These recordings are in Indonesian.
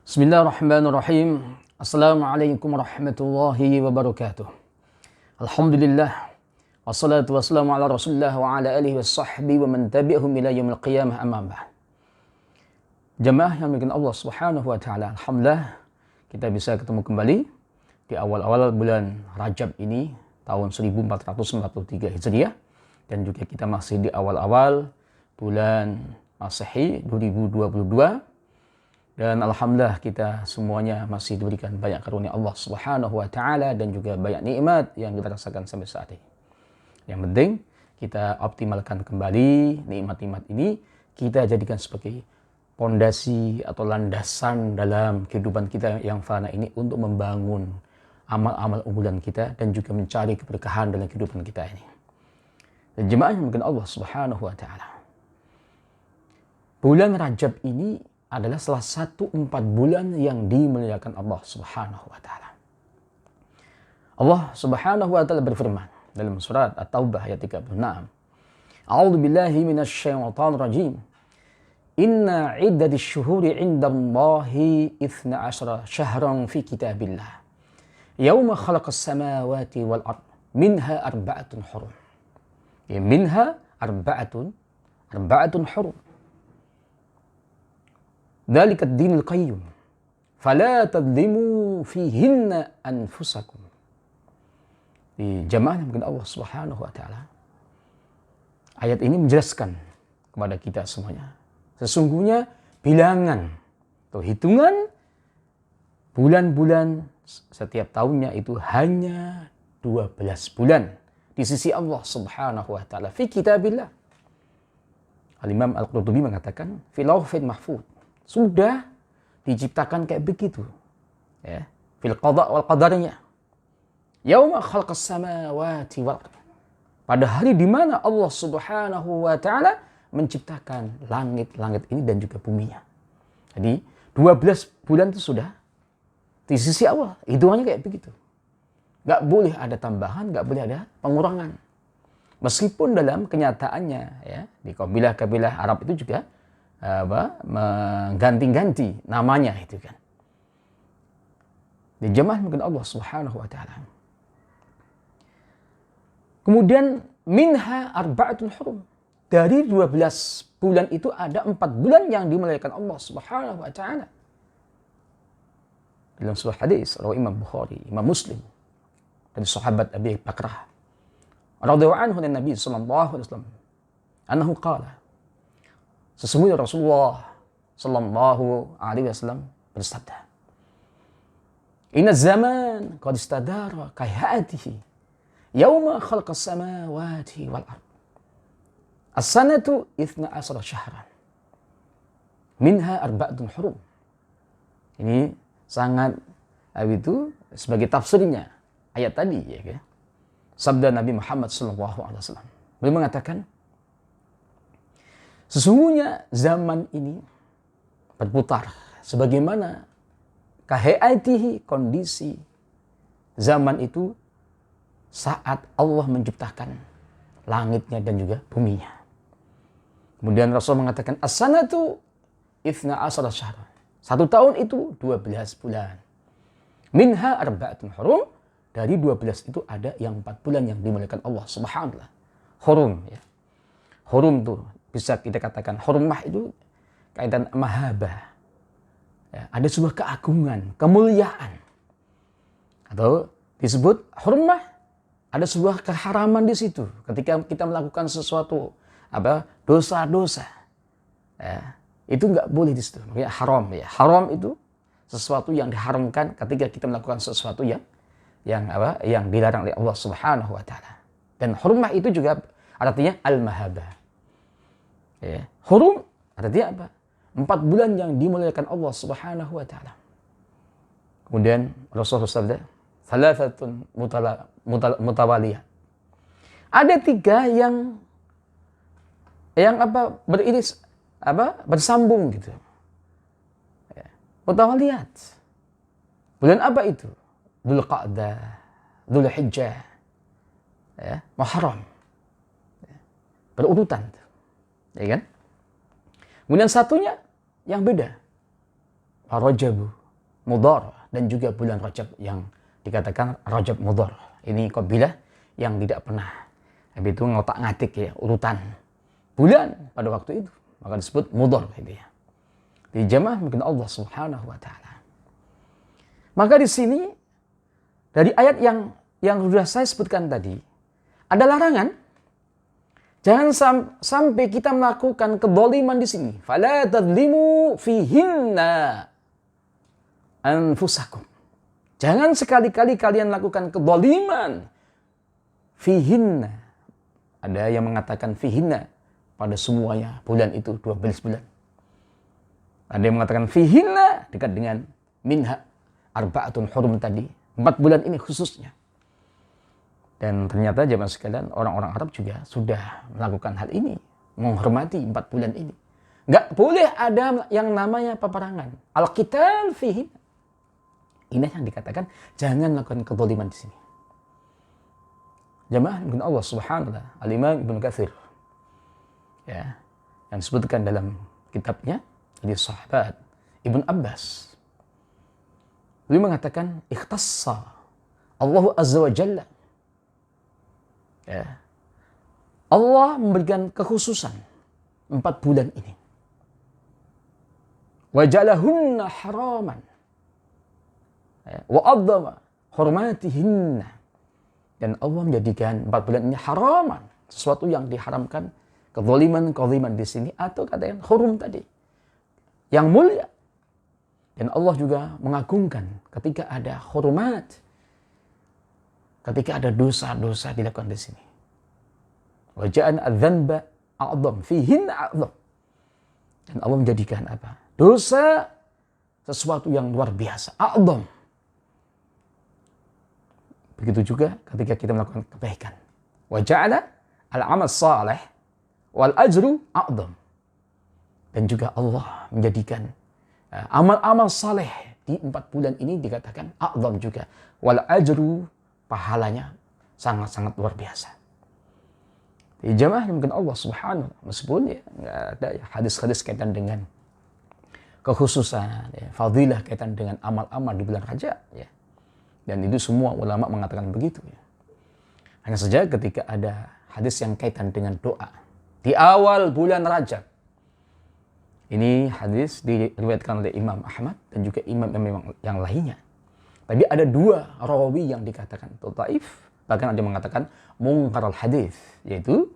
Bismillahirrahmanirrahim. Assalamualaikum warahmatullahi wabarakatuh. Alhamdulillah. Wassalatu wassalamu ala rasulillah wa ala alihi wa sahbihi wa man tabi'ahum ila yaumil qiyamah amma ba'd. Jamaah yang dimuliakan Allah Subhanahu wa taala. Alhamdulillah kita bisa ketemu kembali di awal-awal bulan Rajab ini tahun 1443 Hijriah, dan juga kita masih di awal-awal bulan Masehi 2022. Dan alhamdulillah kita semuanya masih diberikan banyak karunia Allah Subhanahu wa taala dan juga banyak nikmat yang kita rasakan sampai saat ini. Yang penting kita optimalkan kembali nikmat-nikmat ini, kita jadikan sebagai pondasi atau landasan dalam kehidupan kita yang fana ini untuk membangun amal-amal unggulan kita dan juga mencari keberkahan dalam kehidupan kita ini. Dan jemaah yang mungkin Allah Subhanahu wa taala. Bulan Rajab ini adalah salah satu 4 bulan yang dimuliakan Allah Subhanahu wa taala. Allah Subhanahu wa taala berfirman dalam surat At-Taubah ayat 36. A'udzu billahi minasyaitonir rajim. Inna 'iddatish syuhuri 'indallahi 12 syahran fi kitabillah. Yauma khalaqas samawati wal ard minha arba'atun hurum. Minha arba'atun hurum. Dzalika ad-dinul qayyim. Fala tadlimu fihinna anfusakum. Di jamaah yang mungkin Allah Subhanahu wa taala. Ayat ini menjelaskan kepada kita semuanya. Sesungguhnya bilangan atau hitungan bulan-bulan setiap tahunnya itu hanya 12 bulan di sisi Allah Subhanahu wa taala fi kitabillah. Al-Imam Al-Qurtubi mengatakan fi lauhin mahfuz. Sudah diciptakan kayak begitu. Ya, fil qada wal qadarnya. Yauma khalaqas samawati wal ard. Pada hari di mana Allah Subhanahu wa taala menciptakan langit-langit ini dan juga buminya. Jadi 12 bulan itu sudah di sisi Allah. Hitungannya kayak begitu. Gak boleh ada tambahan, gak boleh ada pengurangan. Meskipun dalam kenyataannya ya, di kabilah-kabilah Arab itu juga mengganti-ganti namanya itu kan. Di jemaah mungkin Allah Subhanahu wa taala. Kemudian minha arba'atun hurum. Dari 12 bulan itu ada 4 bulan yang dimuliakan Allah Subhanahu wa taala. Dalam sebuah hadis riwayat Imam Bukhari, Imam Muslim dari sahabat Abi Bakrah radhiyallahu anhu dari Nabi sallallahu alaihi wasallam annahu qala, sesungguhnya Rasulullah sallallahu alaihi wasallam bersabda, "Inna zaman qad istadara kayatihi yauma khalaqas samawati wal ard. As-sanatu 12 syahran. Minha arba'atun hurum." Ini sangat itu sebagai tafsirnya ayat tadi ya kan. Sabda Nabi Muhammad sallallahu alaihi wasallam. Beliau mengatakan, sesungguhnya zaman ini berputar sebagaimana kahayatihi, kondisi zaman itu saat Allah menciptakan langitnya dan juga buminya. Kemudian Rasul mengatakan as-sanatu 12 syahr. 1 tahun itu 12 bulan. Minha arba'atun hurum. Dari 12 itu ada yang 4 bulan yang dimuliakan Allah Subhanahu wa taala. Hurum ya. Hurum tuh bisa kita katakan hurmah itu kaitan mahabah. Ya, ada sebuah keagungan, kemuliaan. Atau disebut hurmah, ada sebuah keharaman di situ ketika kita melakukan sesuatu dosa-dosa. Ya, itu enggak boleh di situ. Makanya haram ya. Haram itu sesuatu yang diharamkan ketika kita melakukan sesuatu yang dilarang oleh Allah Subhanahu wa taala. Dan hurmah itu juga artinya al-mahabah. Ya. Hurum artinya apa? 4 bulan yang dimuliakan Allah Subhanahu wa taala. Kemudian Rasulullah bersabda, "Thalathatun mutawaliyah." Ada 3 yang beriris bersambung gitu. Ya. Mutawaliyat. Bulan apa itu? Dzulqa'dah, Dzulhijjah, ya, Muharram. Ya. Berurutan. Ya kan? Kemudian satunya yang beda. Rajab, Mudhar dan juga bulan Rajab yang dikatakan Rajab Mudhar. Ini kabilah yang tidak pernah itu ngotak-ngatik ya urutan bulan pada waktu itu, maka disebut Mudhar gitu ya. Di jamaah mungkin Allah Subhanahu wa taala. Maka di sini dari ayat yang sudah saya sebutkan tadi ada larangan jangan sampai kita melakukan kedzaliman di sini. Fala tadzlimu fihinna anfusakum. Jangan sekali-kali kalian lakukan kedzaliman fihinna. Ada yang mengatakan fihinna pada semuanya bulan itu 12 bulan. Ada yang mengatakan fihinna dekat dengan minha arba'atun hurum tadi. 4 bulan ini khususnya. Dan ternyata jemaah sekalian orang-orang Arab juga sudah melakukan hal ini. Menghormati 4 bulan ini. Nggak boleh ada yang namanya peperangan. Al-qital fihinna. Ini yang dikatakan jangan lakukan kedzaliman di sini. Jamaah mungkin Allah Subhanahu wa taala, Al-Imam Ibnu Katsir ya, yang disebutkan dalam kitabnya dari sahabat Ibnu Abbas. Beliau mengatakan ikhtassa Allah Azza wa Jalla. Ya. Allah memberikan kekhususan 4 bulan ini. Wa ja'alahunna haraman. Ya. Wa adzama hurmatihinna. Dan Allah menjadikan 4 bulan ini haraman. Sesuatu yang diharamkan. Kezaliman di sini. Atau katakan hurum tadi. Yang mulia. Dan Allah juga mengagungkan ketika ada hurumat. Ketika ada dosa-dosa dilakukan di sini. Wa ja'an adzanba a'zam. Fihinna a'zam. Dan Allah menjadikan apa? Dosa sesuatu yang luar biasa. A'zam. Begitu juga ketika kita melakukan kebaikan. Wa ja'ala al-amal salih wal ajru a'zam. Dan juga Allah menjadikan amal-amal saleh di 4 bulan ini dikatakan a'zam juga. Wal ajru, pahalanya sangat-sangat luar biasa. Di jamaah mungkin Allah Subhanahu wa taala, meskipun ya enggak ada ya, hadis-hadis kaitan dengan kekhususan, ya, fadilah kaitan dengan amal-amal di bulan Rajab ya. Dan itu semua ulama mengatakan begitu ya. Hanya saja ketika ada hadis yang kaitan dengan doa di awal bulan Rajab. Ini hadis diriwayatkan oleh Imam Ahmad dan juga imam yang lainnya. Tapi ada 2 rawi yang dikatakan dhaif, bahkan ada yang mengatakan munkar al-hadis, yaitu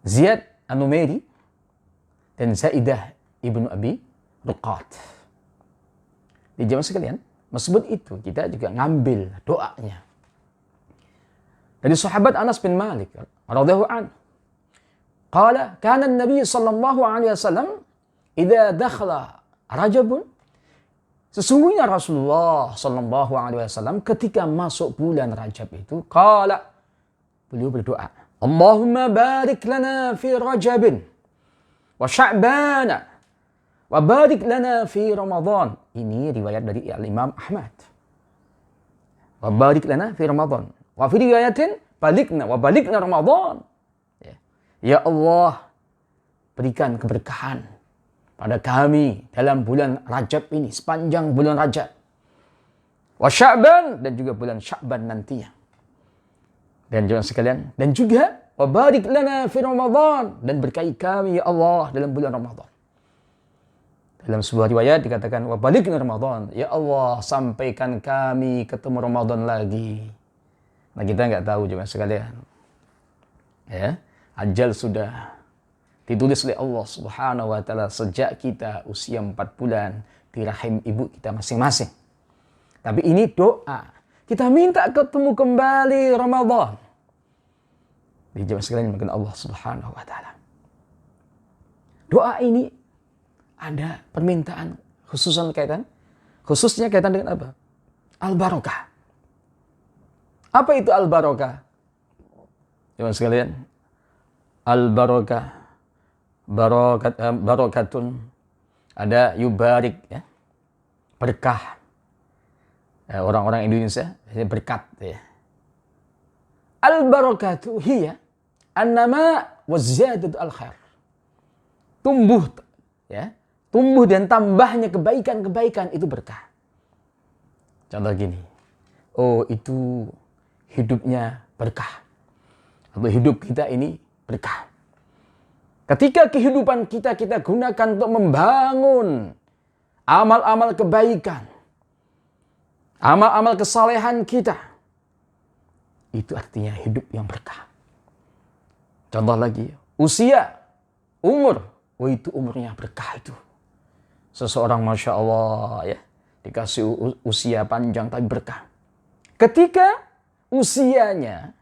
Ziyad An-Numairi dan Zaidah ibnu Abi Ruqat. Di jamaah sekalian, meskipun itu kita juga ngambil doanya dari sahabat Anas bin Malik radhiyallahu anhu. Qala kana an-nabiy sallallahu alaihi wasallam idza dakhala Rajab, sesungguhnya Rasulullah sallallahu alaihi wasallam ketika masuk bulan Rajab itu qala, beliau berdoa, Allahumma barik lana fi Rajab wa Sya'ban wa barik lana fi Ramadan. Ini riwayat dari Imam Ahmad. Wa barik lana fi Ramadan. Wa fi riwayatin balikna wa balikna Ramadan. Ya Allah, berikan keberkahan pada kami dalam bulan Rajab ini, sepanjang bulan Rajab. Wa Sya'ban, dan juga bulan Sya'ban nantinya. Dan juga sekalian, dan juga wa barik lana fi Ramadan, dan berkahi kami ya Allah dalam bulan Ramadan. Dalam sebuah riwayat dikatakan wa balikna Ramadan, ya Allah sampaikan kami ketemu Ramadan lagi. Nah, kita nggak tahu juga sekalian. Ya, ajal sudah ditulis oleh Allah Subhanahu wa taala sejak kita usia 4 bulan di rahim ibu kita masing-masing. Tapi ini doa. Kita minta ketemu kembali Ramadan. Di jamaah sekalian mungkin Allah Subhanahu wa taala. Doa ini ada permintaan khususnya kaitan dengan apa? Al-Barokah. Apa itu Al-Barokah? Jemaah sekalian, Al-Barokah, barokatun, ada yubarik ya, berkah. Orang-orang Indonesia berkat ya. Al-Barakatu hiya an-nama wa ziyadatu al-khair. Tumbuh ya, tumbuh dan tambahnya kebaikan-kebaikan itu berkah. Contoh gini, oh itu hidupnya berkah. Atau hidup kita ini berkah. Ketika kehidupan kita gunakan untuk membangun amal-amal kebaikan, amal-amal kesalehan kita, itu artinya hidup yang berkah. Contoh lagi, usia, umur, oh itu umurnya berkah itu. Seseorang Masya Allah ya, dikasih usia panjang tapi berkah. Ketika usianya,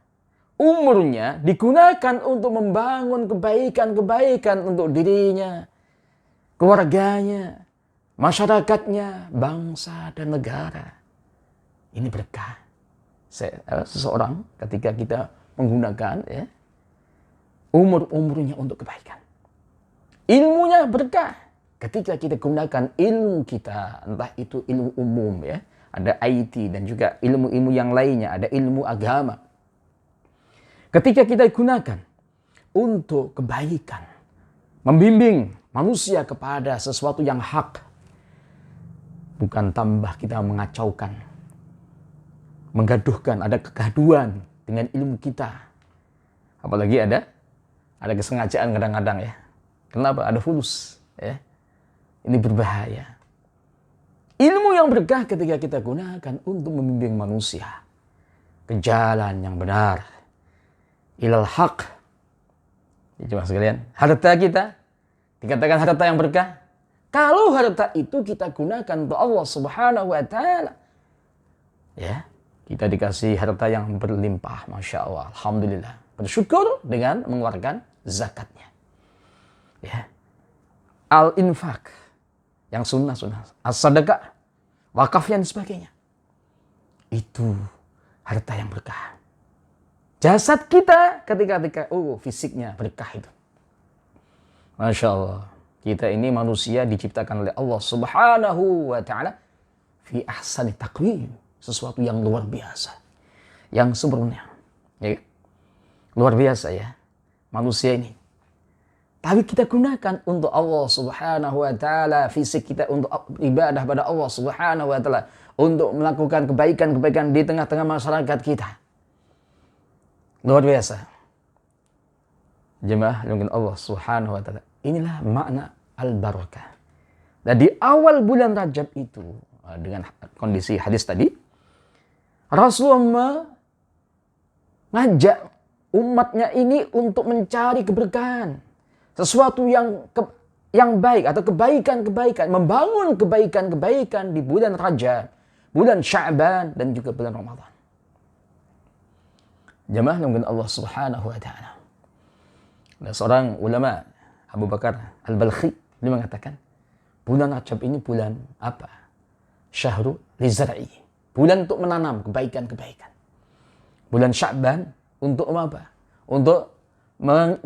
umurnya digunakan untuk membangun kebaikan-kebaikan untuk dirinya, keluarganya, masyarakatnya, bangsa dan negara. Ini berkah. Seseorang ketika kita menggunakan ya, umurnya untuk kebaikan. Ilmunya berkah. Ketika kita gunakan ilmu kita, entah itu ilmu umum ya, ada IT dan juga ilmu-ilmu yang lainnya, ada ilmu agama. Ketika kita gunakan untuk kebaikan, membimbing manusia kepada sesuatu yang hak, bukan tambah kita mengacaukan, menggaduhkan, ada kegaduhan dengan ilmu kita. Apalagi ada kesengajaan kadang-kadang ya. Kenapa? Ada fulus ya. Ini berbahaya. Ilmu yang berkah ketika kita gunakan untuk membimbing manusia ke jalan yang benar, ilal haq. Jemaah sekalian, harta kita dikatakan harta yang berkah. Kalau harta itu kita gunakan untuk Allah Subhanahu wa taala, ya, kita dikasih harta yang berlimpah, Masya Allah, alhamdulillah. Bersyukur dengan mengeluarkan zakatnya. Ya. Al-infak, yang sunnah, as-sadaqah, wakaf dan sebagainya. Itu harta yang berkah. Jasad kita ketika fisiknya berkah itu. Masya Allah. Kita ini manusia diciptakan oleh Allah Subhanahu wa ta'ala fi ahsani taqwim. Sesuatu yang luar biasa. Yang sempurna. Ya. Luar biasa ya. Manusia ini. Tapi kita gunakan untuk Allah Subhanahu wa ta'ala. Fisik kita untuk ibadah pada Allah Subhanahu wa ta'ala. Untuk melakukan kebaikan-kebaikan di tengah-tengah masyarakat kita. Luar biasa. Jemaah mungkin Allah Subhanahu wa ta'ala. Inilah makna al-barakah. Dan di awal bulan Rajab itu, dengan kondisi hadis tadi, Rasulullah mengajak umatnya ini untuk mencari keberkahan. Sesuatu yang baik atau kebaikan-kebaikan. Membangun kebaikan-kebaikan di bulan Rajab, bulan Sya'ban, dan juga bulan Ramadan. Jemaah mungkin Allah Subhanahu wa ta'ala. Ada seorang ulama, Abu Bakar Al-Balkhi, dia mengatakan, bulan Rajab ini bulan apa? Syahrul lizar'i. Bulan untuk menanam kebaikan-kebaikan. Bulan Sya'ban untuk apa? Untuk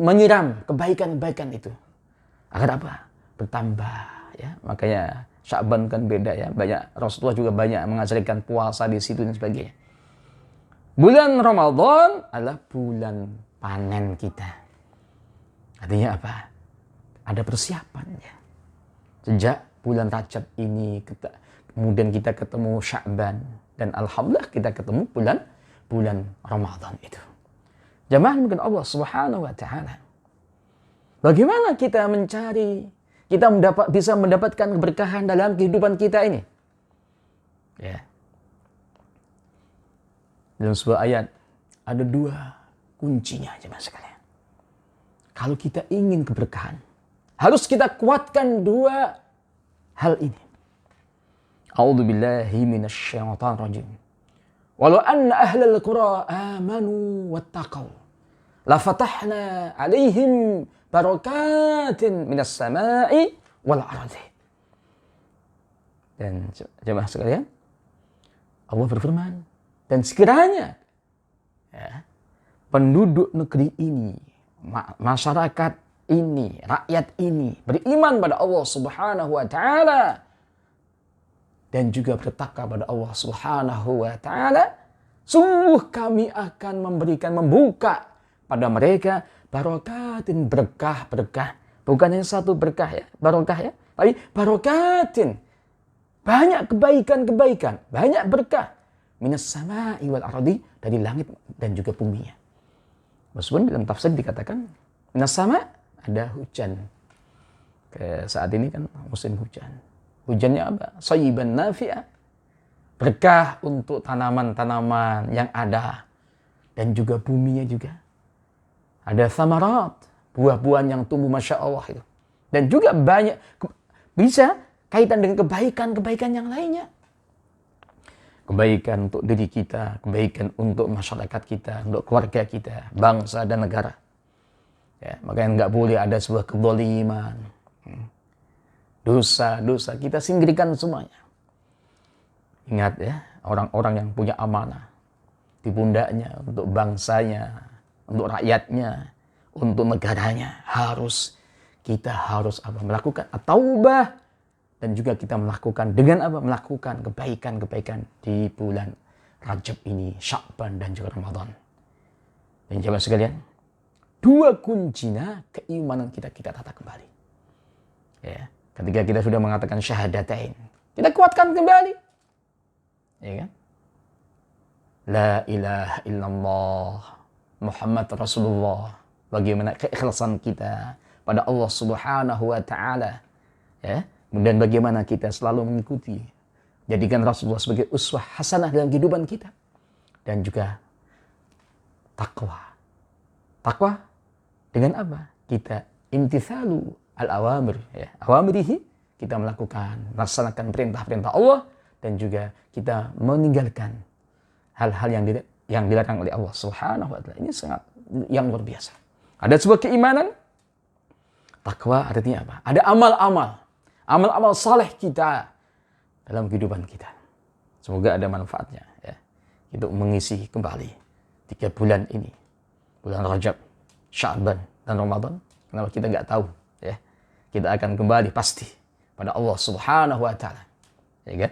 menyiram kebaikan-kebaikan itu. Agar apa? Bertambah. Ya. Makanya Sya'ban kan beda ya. Banyak, Rasulullah juga banyak mengajarkan puasa di situ dan sebagainya. Bulan Ramadan adalah bulan panen kita. Artinya apa? Ada persiapannya. Sejak bulan Rajab ini, kemudian kita ketemu Sya'ban. Dan Alhamdulillah kita ketemu bulan Ramadan itu. Jamaah mungkin Allah Subhanahu wa ta'ala. Bagaimana kita mencari, kita bisa mendapatkan keberkahan dalam kehidupan kita ini? Ya. Dalam sebuah ayat, ada dua kuncinya jemaah sekalian. Kalau kita ingin keberkahan, harus kita kuatkan dua hal ini. A'udzu billahi minasyaitonir rajim. Walau anna ahlal qura amanu wattaqau la fatahna 'alaihim barakatin minas sama'i wal ardi. Dan jemaah sekalian, Allah berfirman, dan sekiranya ya, penduduk negeri ini, masyarakat ini, rakyat ini beriman pada Allah Subhanahu wa ta'ala dan juga bertakwa pada Allah Subhanahu wa ta'ala, sungguh kami akan membuka pada mereka barakatin, berkah-berkah. Bukan hanya satu berkah ya, barokah ya, Tapi barokatin. Banyak kebaikan-kebaikan. Banyak berkah. Minas sama'i wal ardi. Dari langit dan juga buminya. Meskipun dalam tafsir dikatakan. Minas sama' ada hujan. Saat ini kan musim hujan. Hujannya apa? Sayyiban nafi'ah. Berkah untuk tanaman-tanaman yang ada. Dan juga buminya juga. Ada thamarat. Buah-buahan yang tumbuh Masya Allah itu. Dan juga banyak. Bisa kaitan dengan kebaikan-kebaikan yang lainnya. Kebaikan untuk diri kita. Kebaikan untuk masyarakat kita. Untuk keluarga kita. Bangsa dan negara. Ya, makanya nggak boleh ada sebuah kezaliman. Dosa-dosa kita singkirkan semuanya. Ingat ya, orang-orang yang punya amanah di pundaknya untuk bangsanya, untuk rakyatnya, untuk negaranya kita harus melakukan at-taubah dan juga kita melakukan dengan melakukan kebaikan-kebaikan di bulan Rajab ini, Sya'ban dan juga Ramadan. Dan jemaah sekalian, dua kuncinya keimanan kita tata kembali. Ya, ketika kita sudah mengatakan syahadatain, kita kuatkan kembali. Ya kan? La ilaha illallah Muhammad Rasulullah. Bagaimana keikhlasan kita pada Allah Subhanahu wa taala. Ya, kemudian bagaimana kita selalu mengikuti, jadikan Rasulullah sebagai uswah hasanah dalam kehidupan kita. Dan juga takwa. Takwa dengan apa? Kita imtithalu al-awamir, ya. Awamirihi, kita melaksanakan perintah-perintah Allah dan juga kita meninggalkan hal-hal yang dilarang oleh Allah Subhanahu wa taala. Ini sangat yang luar biasa. Ada sebuah keimanan. Takwa artinya apa? Ada amal-amal saleh kita dalam kehidupan kita. Semoga ada manfaatnya ya. Untuk mengisi kembali 3 bulan ini. Bulan Rajab, Sya'ban dan Ramadan. Kenapa kita nggak tahu ya? Kita akan kembali pasti pada Allah Subhanahu wa taala. Ya kan?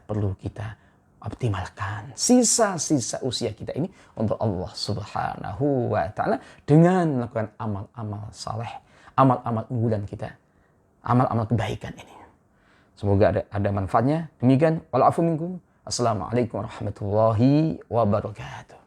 Perlu kita optimalkan sisa-sisa usia kita ini untuk Allah Subhanahu wa taala dengan melakukan amal-amal saleh, amal-amal unggulan kita, amal-amal kebaikan ini. Semoga ada manfaatnya. Demikian wal afu minkum. Assalamualaikum warahmatullahi wabarakatuh.